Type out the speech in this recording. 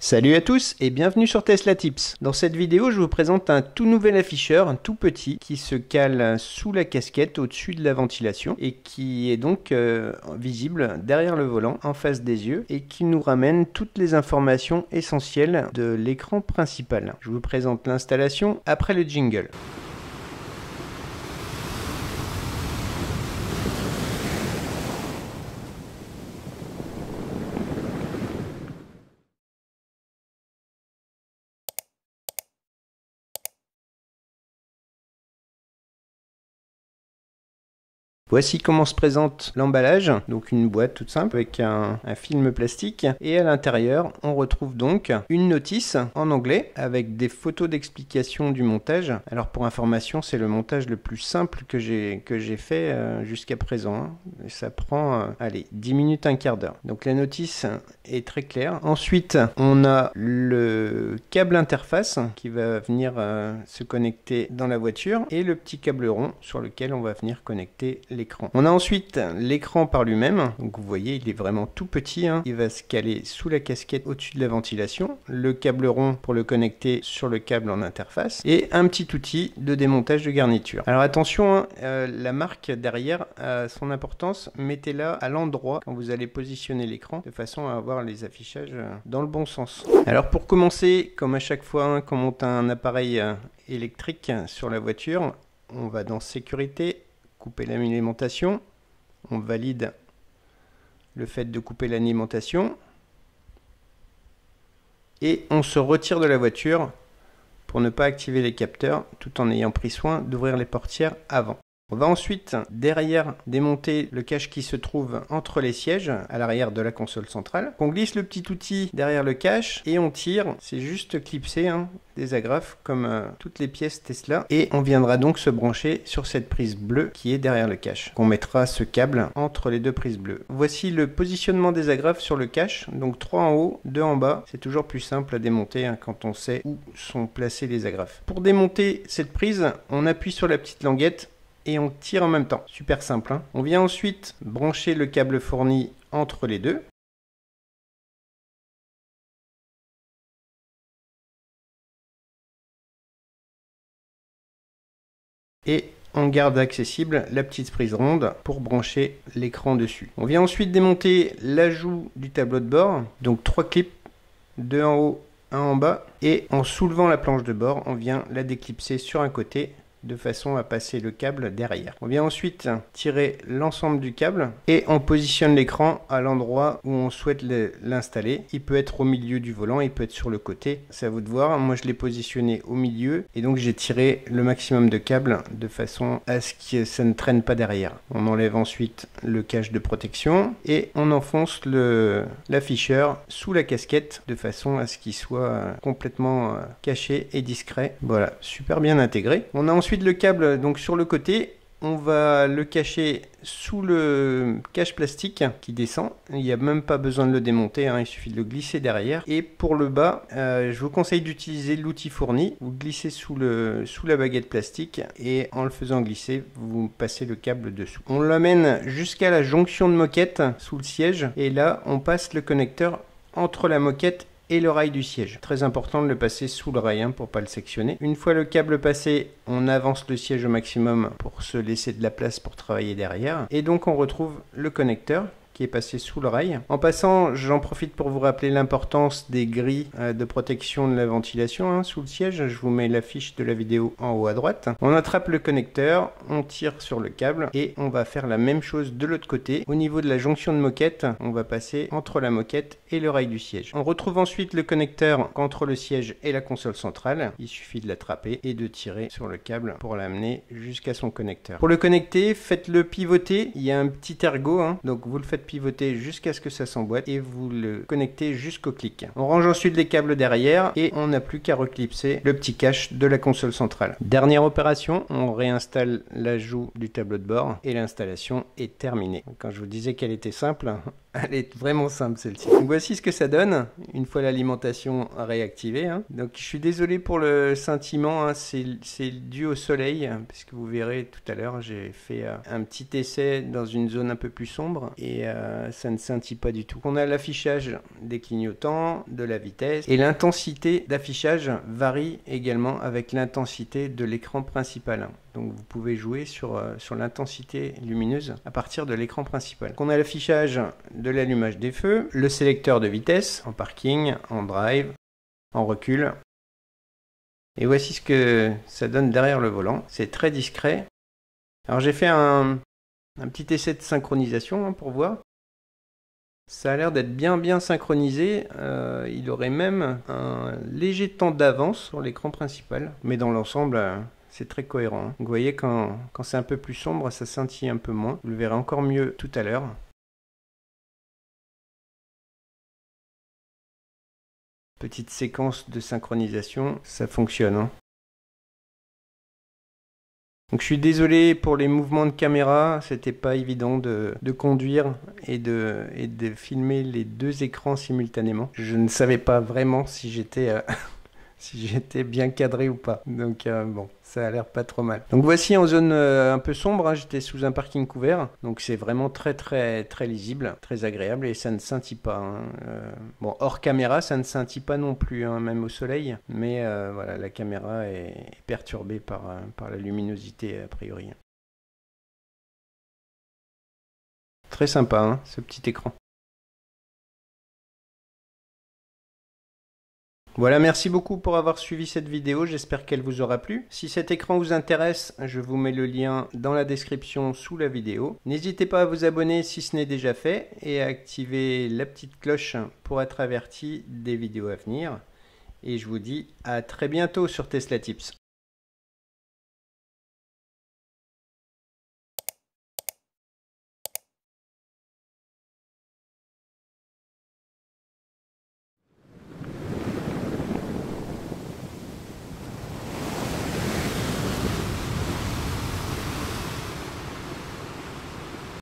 Salut à tous et bienvenue sur Tesla Tips. Dans cette vidéo, je vous présente un tout nouvel afficheur, un tout petit, qui se cale sous la casquette au-dessus de la ventilation et qui est donc visible derrière le volant, en face des yeux, et qui nous ramène toutes les informations essentielles de l'écran principal. Je vous présente l'installation après le jingle. Voici comment se présente l'emballage, donc une boîte toute simple avec un film plastique, et à l'intérieur on retrouve donc une notice en anglais avec des photos d'explication du montage. Alors pour information, c'est le montage le plus simple que j'ai fait jusqu'à présent, ça prend allez, 10 minutes, un quart d'heure. Donc la notice est très claire. Ensuite on a le câble interface qui va venir se connecter dans la voiture et le petit câble rond sur lequel on va venir connecter l'écran. On a ensuite l'écran par lui-même, donc vous voyez il est vraiment tout petit, hein. Il va se caler sous la casquette au-dessus de la ventilation, le câble rond pour le connecter sur le câble en interface et un petit outil de démontage de garniture. Alors attention, hein, la marque derrière a son importance, mettez-la à l'endroit quand vous allez positionner l'écran de façon à avoir les affichages dans le bon sens. Alors pour commencer, comme à chaque fois hein, quand on monte un appareil électrique sur la voiture, on va dans sécurité, couper l'alimentation, on valide le fait de couper l'alimentation et on se retire de la voiture pour ne pas activer les capteurs tout en ayant pris soin d'ouvrir les portières avant. On va ensuite derrière démonter le cache qui se trouve entre les sièges à l'arrière de la console centrale. On glisse le petit outil derrière le cache et on tire, c'est juste clipser hein, des agrafes comme toutes les pièces Tesla et on viendra donc se brancher sur cette prise bleue qui est derrière le cache. On mettra ce câble entre les deux prises bleues. Voici le positionnement des agrafes sur le cache, donc 3 en haut, 2 en bas. C'est toujours plus simple à démonter hein, quand on sait où sont placées les agrafes. Pour démonter cette prise, on appuie sur la petite languette et on tire en même temps. Super simple, hein. On vient ensuite brancher le câble fourni entre les deux. Et on garde accessible la petite prise ronde pour brancher l'écran dessus. On vient ensuite démonter l'ajout du tableau de bord. Donc 3 clips, 2 en haut, 1 en bas. Et en soulevant la planche de bord, on vient la déclipser sur un côté de façon à passer le câble derrière. On vient ensuite tirer l'ensemble du câble et on positionne l'écran à l'endroit où on souhaite l'installer. Il peut être au milieu du volant, il peut être sur le côté, c'est à vous de voir. Moi je l'ai positionné au milieu et donc j'ai tiré le maximum de câbles de façon à ce que ça ne traîne pas derrière. On enlève ensuite le cache de protection et on enfonce l'afficheur sous la casquette de façon à ce qu'il soit complètement caché et discret. Voilà, super bien intégré. On a ensuite le câble donc sur le côté, on va le cacher sous le cache plastique qui descend. Il n'y a même pas besoin de le démonter, hein, il suffit de le glisser derrière. Et pour le bas, je vous conseille d'utiliser l'outil fourni. Vous glissez sous la baguette plastique et en le faisant glisser, vous passez le câble dessous. On l'amène jusqu'à la jonction de moquette sous le siège et là on passe le connecteur entre la moquette et le rail du siège. Très important de le passer sous le rail hein, pour pas le sectionner. Une fois le câble passé, on avance le siège au maximum pour se laisser de la place pour travailler derrière. Et donc on retrouve le connecteur qui est passé sous le rail. En passant, j'en profite pour vous rappeler l'importance des grilles de protection de la ventilation hein, sous le siège. Je vous mets la fiche de la vidéo en haut à droite. On attrape le connecteur, on tire sur le câble et on va faire la même chose de l'autre côté. Au niveau de la jonction de moquette, on va passer entre la moquette et le rail du siège. On retrouve ensuite le connecteur entre le siège et la console centrale. Il suffit de l'attraper et de tirer sur le câble pour l'amener jusqu'à son connecteur. Pour le connecter, faites-le pivoter. Il y a un petit ergot, hein, donc vous le faites pivoter jusqu'à ce que ça s'emboîte et vous le connectez jusqu'au clic. On range ensuite les câbles derrière et on n'a plus qu'à reclipser le petit cache de la console centrale. Dernière opération, on réinstalle l'ajout du tableau de bord et l'installation est terminée. Quand je vous disais qu'elle était simple, Elle est vraiment simple celle-ci. Donc voici ce que ça donne une fois l'alimentation réactivée. Hein. Donc je suis désolé pour le scintillement, hein. C'est dû au soleil, puisque vous verrez tout à l'heure, j'ai fait un petit essai dans une zone un peu plus sombre et ça ne scintille pas du tout. On a l'affichage des clignotants, de la vitesse et l'intensité d'affichage varie également avec l'intensité de l'écran principal. Donc vous pouvez jouer sur l'intensité lumineuse à partir de l'écran principal. Donc on a l'affichage de l'allumage des feux, le sélecteur de vitesse en parking, en drive, en recul. Et voici ce que ça donne derrière le volant. C'est très discret. Alors j'ai fait un petit essai de synchronisation pour voir. Ça a l'air d'être bien synchronisé. Il aurait même un léger temps d'avance sur l'écran principal. Mais dans l'ensemble, c'est très cohérent. Donc, vous voyez, quand c'est un peu plus sombre, ça scintille un peu moins. Vous le verrez encore mieux tout à l'heure. Petite séquence de synchronisation, ça fonctionne. Hein. Donc je suis désolé pour les mouvements de caméra, c'était pas évident de conduire et de filmer les deux écrans simultanément. Je ne savais pas vraiment si j'étais si j'étais bien cadré ou pas. Donc bon, ça a l'air pas trop mal. Donc voici en zone un peu sombre, hein, j'étais sous un parking couvert. Donc c'est vraiment très lisible, très agréable et ça ne scintille pas. Hein. Bon, hors caméra, ça ne scintille pas non plus, hein, même au soleil. Mais voilà, la caméra est perturbée par la luminosité a priori. Très sympa, hein, ce petit écran. Voilà, merci beaucoup pour avoir suivi cette vidéo, j'espère qu'elle vous aura plu. Si cet écran vous intéresse, je vous mets le lien dans la description sous la vidéo. N'hésitez pas à vous abonner si ce n'est déjà fait et à activer la petite cloche pour être averti des vidéos à venir. Et je vous dis à très bientôt sur Tesla Tips.